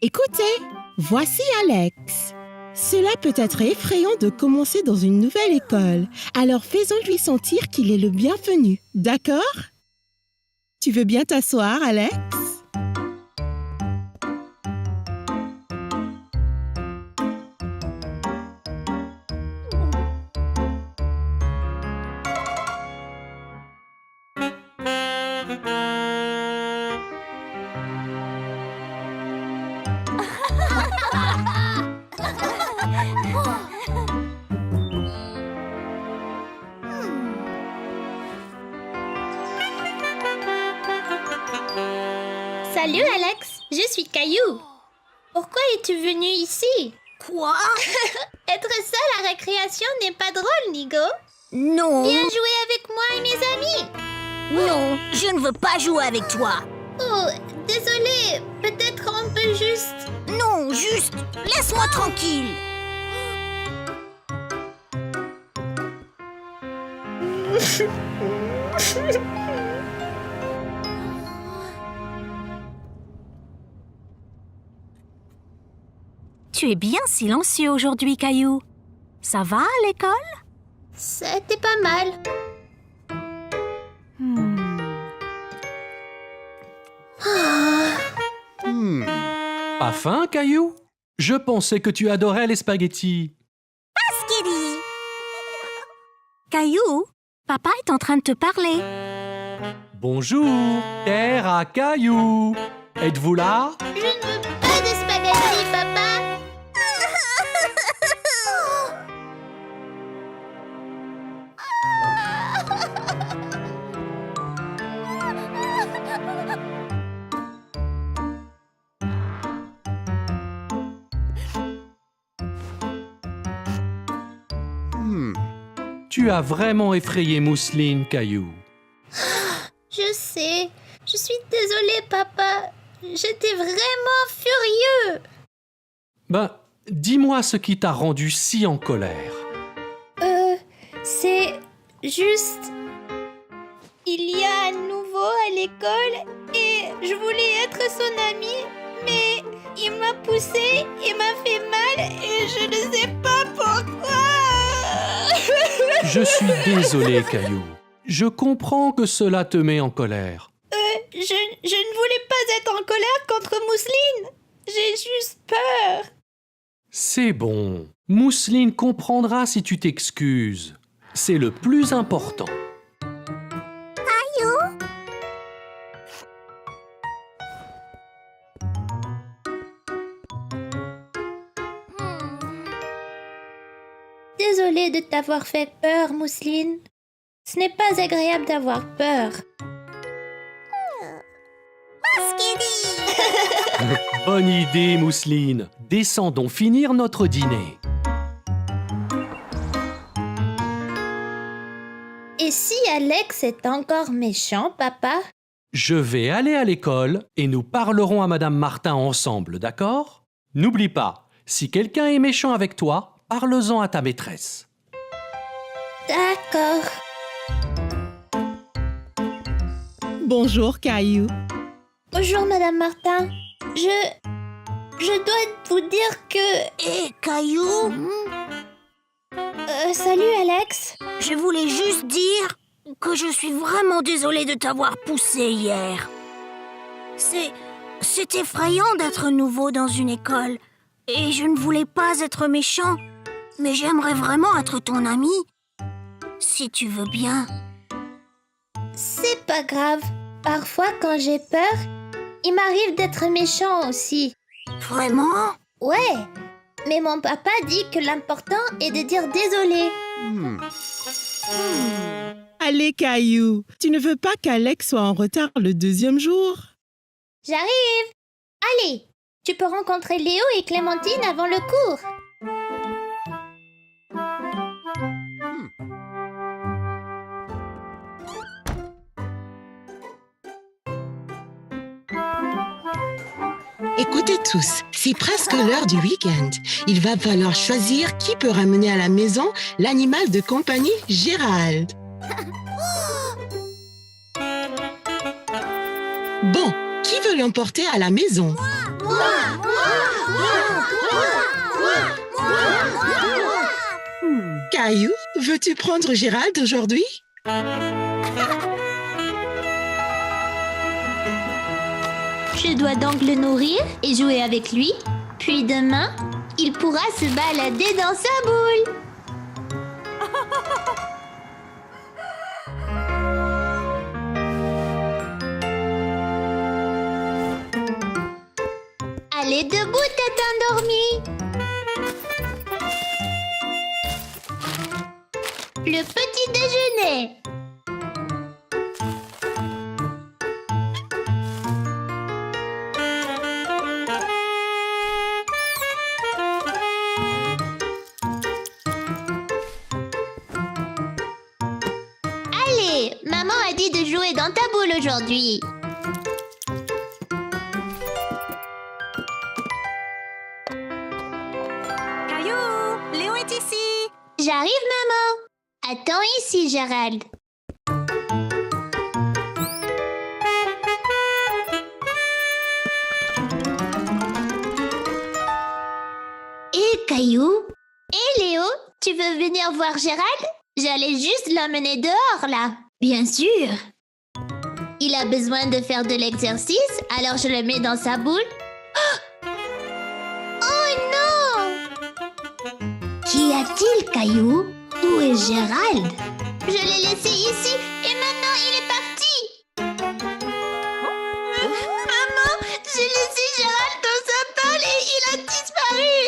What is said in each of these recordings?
Écoutez, voici Alex. Cela peut être effrayant de commencer dans une nouvelle école, alors faisons-lui sentir qu'il est le bienvenu, d'accord? Tu veux bien t'asseoir, Alex? Salut Alex, je suis Caillou. Pourquoi es-tu venu ici? Quoi? Être seul à récréation n'est pas drôle, Nigo. Non. Viens jouer avec moi et mes amis. Non, je ne veux pas jouer avec toi. Oh, désolé, peut-être on peut juste... Non, juste, laisse-moi tranquille. Tu es bien silencieux aujourd'hui, Caillou. Ça va à l'école? C'était pas mal. Pas faim, Caillou? Je pensais que tu adorais les spaghettis. Skiddy. Caillou, papa est en train de te parler. Bonjour, terre à Caillou. Êtes-vous là? Je ne veux pas de spaghettis, papa. Tu as vraiment effrayé Mousseline, Caillou. Je sais. Je suis désolée, papa. J'étais vraiment furieux. Ben, dis-moi ce qui t'a rendu si en colère. C'est juste... Il y a un nouveau à l'école et je voulais être son amie, mais il m'a poussée, il m'a fait mal et je ne sais pas pourquoi. Je suis désolé, Caillou. Je comprends que cela te met en colère. Je ne voulais pas être en colère contre Mousseline. J'ai juste peur. C'est bon. Mousseline comprendra si tu t'excuses. C'est le plus important. Désolée de t'avoir fait peur, Mousseline. Ce n'est pas agréable d'avoir peur. Bonne idée, Mousseline. Descendons finir notre dîner. Et si Alex est encore méchant, papa? Je vais aller à l'école et nous parlerons à Madame Martin ensemble, d'accord? N'oublie pas, si quelqu'un est méchant avec toi, parle-en à ta maîtresse. D'accord. Bonjour, Caillou. Bonjour, Madame Martin. Je dois vous dire que... Hé, Caillou, salut, Alex. je voulais juste dire que je suis vraiment désolée de t'avoir poussé hier. C'est effrayant d'être nouveau dans une école. Et je ne voulais pas être méchant. Mais j'aimerais vraiment être ton ami. Si tu veux bien. C'est pas grave. Parfois, quand j'ai peur, il m'arrive d'être méchant aussi. Vraiment? Ouais. Mais mon papa dit que l'important est de dire désolé. Allez, Caillou. Tu ne veux pas qu'Alex soit en retard le deuxième jour? J'arrive. Allez, tu peux rencontrer Léo et Clémentine avant le cours. Écoutez tous, c'est presque l'heure du week-end. Il va falloir choisir qui peut ramener à la maison l'animal de compagnie Gérald. Bon, Qui veut l'emporter à la maison? Caillou, veux-tu prendre Gérald aujourd'hui? Je dois donc le nourrir et jouer avec lui. Puis demain, il pourra se balader dans sa boule. Allez debout, tête endormie. Le petit déjeuner. Allez, maman a dit de jouer dans ta boule aujourd'hui. Caillou, Léo est ici. J'arrive, maman. Attends ici, Gérald. Et Caillou? Et Léo, tu veux venir voir Gérald? J'allais juste l'emmener dehors, là. Bien sûr. Il a besoin de faire de l'exercice, alors je le mets dans sa boule. Oh non! Qu'y a-t-il, Caillou? Où est Gérald? Je l'ai laissé ici et maintenant il est parti. Maman, j'ai laissé Gérald dans sa boule et il a disparu.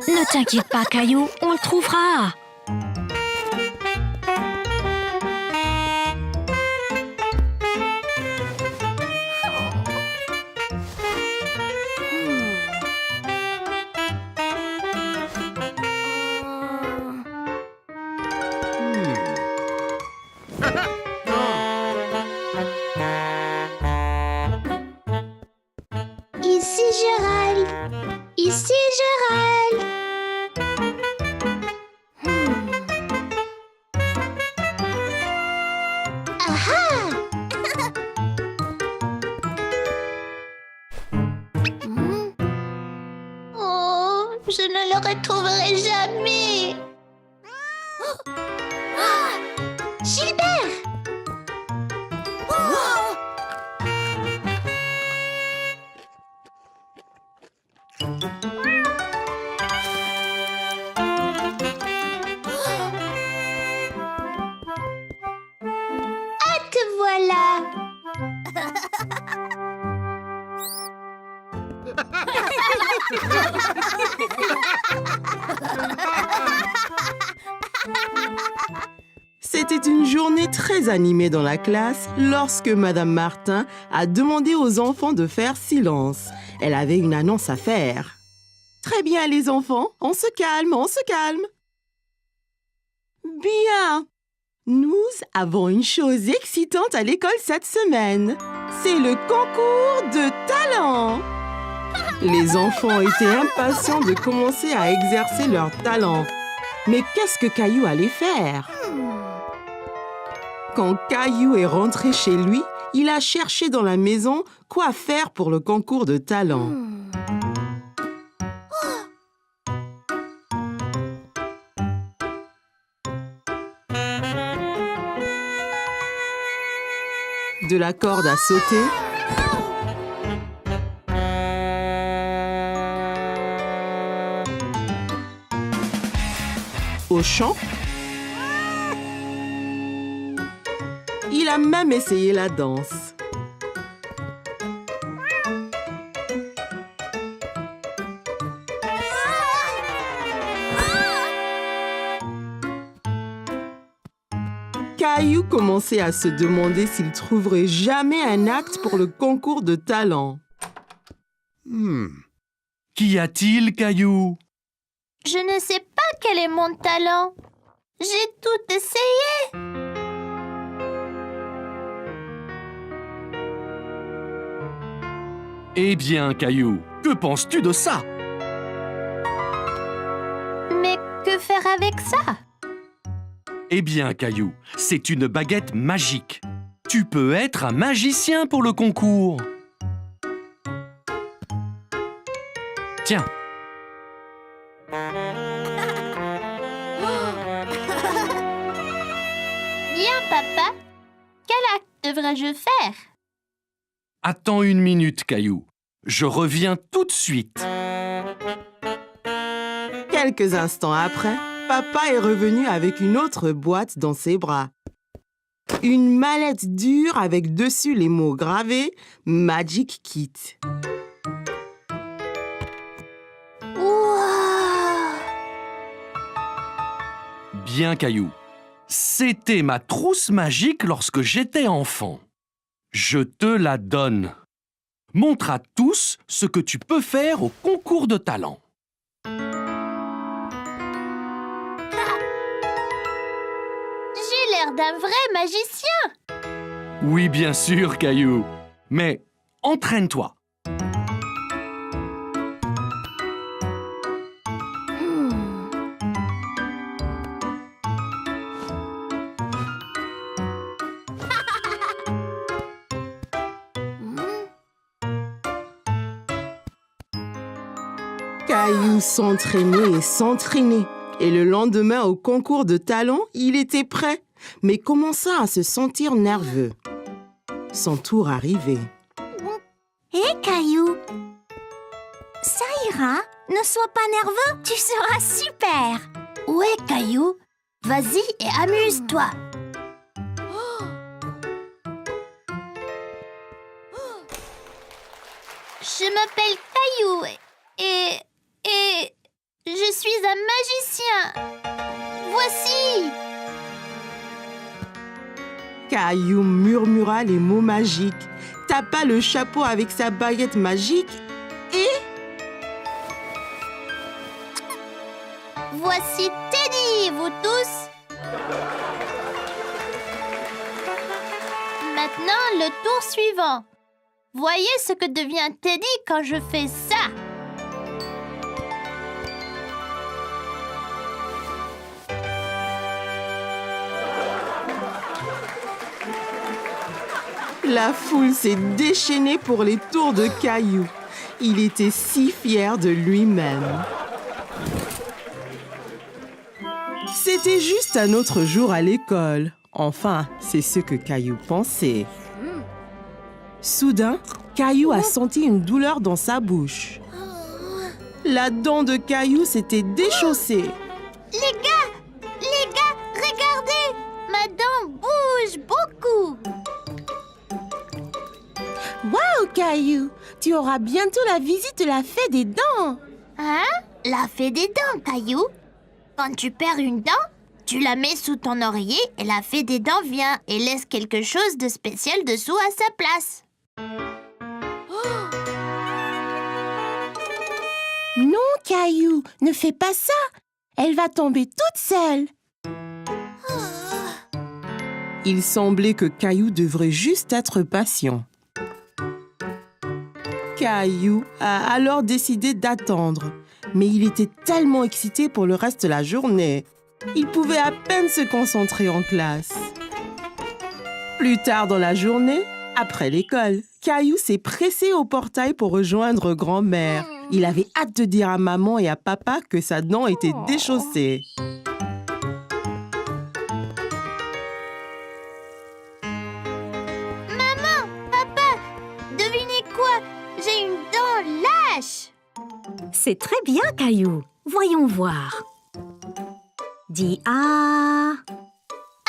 Ne t'inquiète pas, Caillou, on le trouvera. Ici Gérald. Ici Gérald. Ah Oh, je ne le retrouverai jamais. Gilbert! Ah, te voilà! C'était une journée très animée dans la classe lorsque Madame Martin a demandé aux enfants de faire silence. Elle avait une annonce à faire. Très bien les enfants, on se calme, on se calme. Bien. Nous avons une chose excitante à l'école cette semaine. C'est le concours de talent. Les enfants étaient impatients de commencer à exercer leur talent. Mais qu'est-ce que Caillou allait faire? Quand Caillou est rentré chez lui, il a cherché dans la maison quoi faire pour le concours de talent. De la corde à sauter, au chant. Il a même essayé la danse. Caillou commençait à se demander s'il trouverait jamais un acte pour le concours de talent. Qu'y a-t-il, Caillou? Je ne sais pas quel est mon talent. J'ai tout essayé. Eh bien, Caillou, que penses-tu de ça? Mais que faire avec ça? Eh bien, Caillou, c'est une baguette magique. Tu peux être un magicien pour le concours. Tiens, Bien, papa. Quel acte devrais-je faire? attends une minute, Caillou. Je reviens tout de suite. Quelques instants après, papa est revenu avec une autre boîte dans ses bras. Une mallette dure avec dessus les mots gravés « Magic Kit ». Wow! Bien, Caillou. C'était ma trousse magique lorsque j'étais enfant. Je te la donne. Montre à tous ce que tu peux faire au concours de talent. J'ai l'air d'un vrai magicien. Oui, bien sûr, Caillou. Mais entraîne-toi. Caillou s'entraînait et s'entraînait. Et le lendemain, au concours de talent, il était prêt, mais commença à se sentir nerveux. Son tour arrivait. Hé, Caillou, ça ira. Ne sois pas nerveux, tu seras super. Ouais, Caillou. Vas-y et amuse-toi. Je m'appelle Caillou et je suis un magicien. Voici. Caillou murmura les mots magiques, tapa le chapeau avec sa baguette magique et... Voici Teddy, vous tous. Maintenant, le tour suivant. Voyez ce que devient Teddy quand je fais ça. La foule s'est déchaînée pour les tours de Caillou. Il était si fier de lui-même. C'était juste un autre jour à l'école. Enfin, c'est ce que Caillou pensait. Soudain, Caillou a senti une douleur dans sa bouche. La dent de Caillou s'était déchaussée. Les gars, regardez. Ma dent bouge beaucoup. Waouh, Caillou! Tu auras bientôt la visite de la fée des dents! Hein? La fée des dents, Caillou. Quand tu perds une dent, tu la mets sous ton oreiller et la fée des dents vient et laisse quelque chose de spécial dessous à sa place. Non, Caillou, ne fais pas ça! Elle va tomber toute seule! Il semblait que Caillou devrait juste être patient. Caillou a alors décidé d'attendre, mais il était tellement excité pour le reste de la journée. Il pouvait à peine se concentrer en classe. Plus tard dans la journée, après l'école, Caillou s'est pressé au portail pour rejoindre grand-mère. Il avait hâte de dire à maman et à papa que sa dent était déchaussée. Devinez quoi? J'ai une dent lâche. C'est très bien, Caillou. Voyons voir. Dis ah.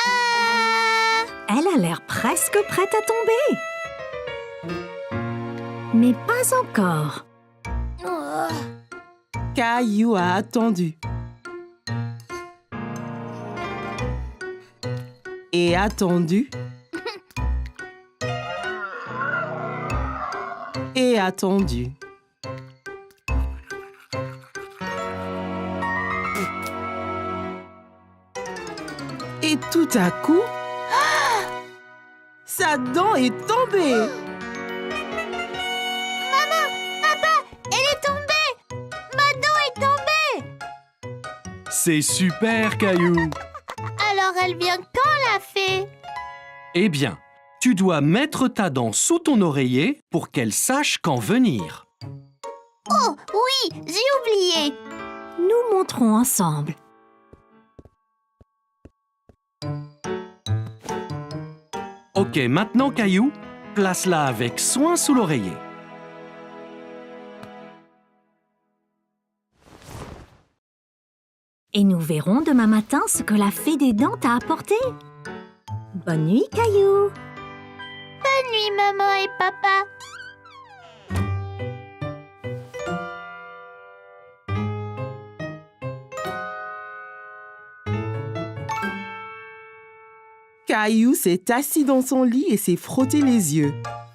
Ah! Elle a l'air presque prête à tomber. Mais pas encore. Oh. Caillou a attendu. Et attendu. Et attendu. Et tout à coup, sa dent est tombée. Maman, papa, elle est tombée. Ma dent est tombée. C'est super, Caillou. Alors elle vient quand, la fée? Eh bien, tu dois mettre ta dent sous ton oreiller pour qu'elle sache quand venir. Oh, oui, j'ai oublié. Nous monterons ensemble. Ok, maintenant Caillou, place-la avec soin sous l'oreiller. Et nous verrons demain matin ce que la fée des dents t'a apporté. Bonne nuit, Caillou. Bonne nuit, maman et papa. Caillou s'est assis dans son lit et s'est frotté les yeux.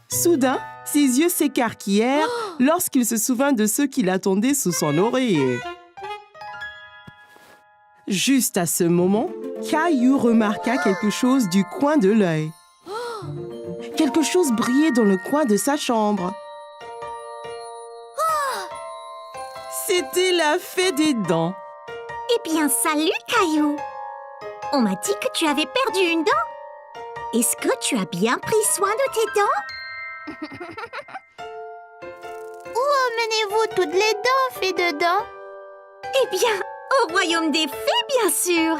Soudain, ses yeux s'écarquillèrent lorsqu'il se souvint de ceux qui l'attendaient sous son oreiller. Juste à ce moment, Caillou remarqua quelque chose du coin de l'œil. Quelque chose brillait dans le coin de sa chambre. C'était la fée des dents. Eh bien, salut, Caillou. On m'a dit que tu avais perdu une dent. Est-ce que tu as bien pris soin de tes dents? Où emmenez-vous toutes les dents, fée de dents? Eh bien, au royaume des fées, bien sûr.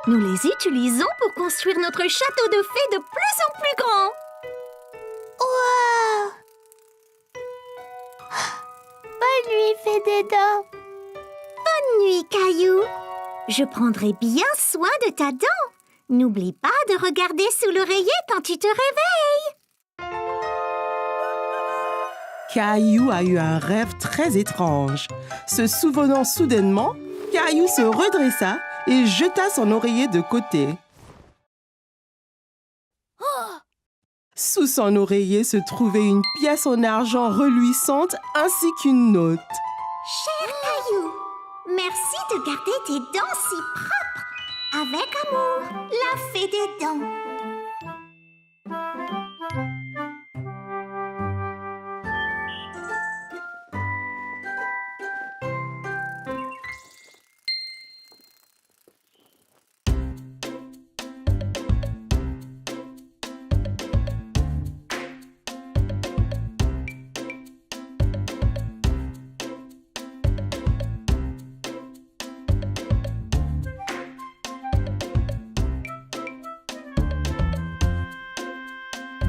Nous les utilisons pour construire notre château de fées de plus en plus grand. Wow! Bonne nuit, fée des dents. Bonne nuit, Caillou. Je prendrai bien soin de ta dent. N'oublie pas de regarder sous l'oreiller quand tu te réveilles. Caillou a eu un rêve très étrange. Se souvenant soudainement, Caillou se redressa et jeta son oreiller de côté. Sous son oreiller se trouvait une pièce en argent reluisante ainsi qu'une note. Cher Caillou, merci de garder tes dents si propres. Avec amour, la fée des dents.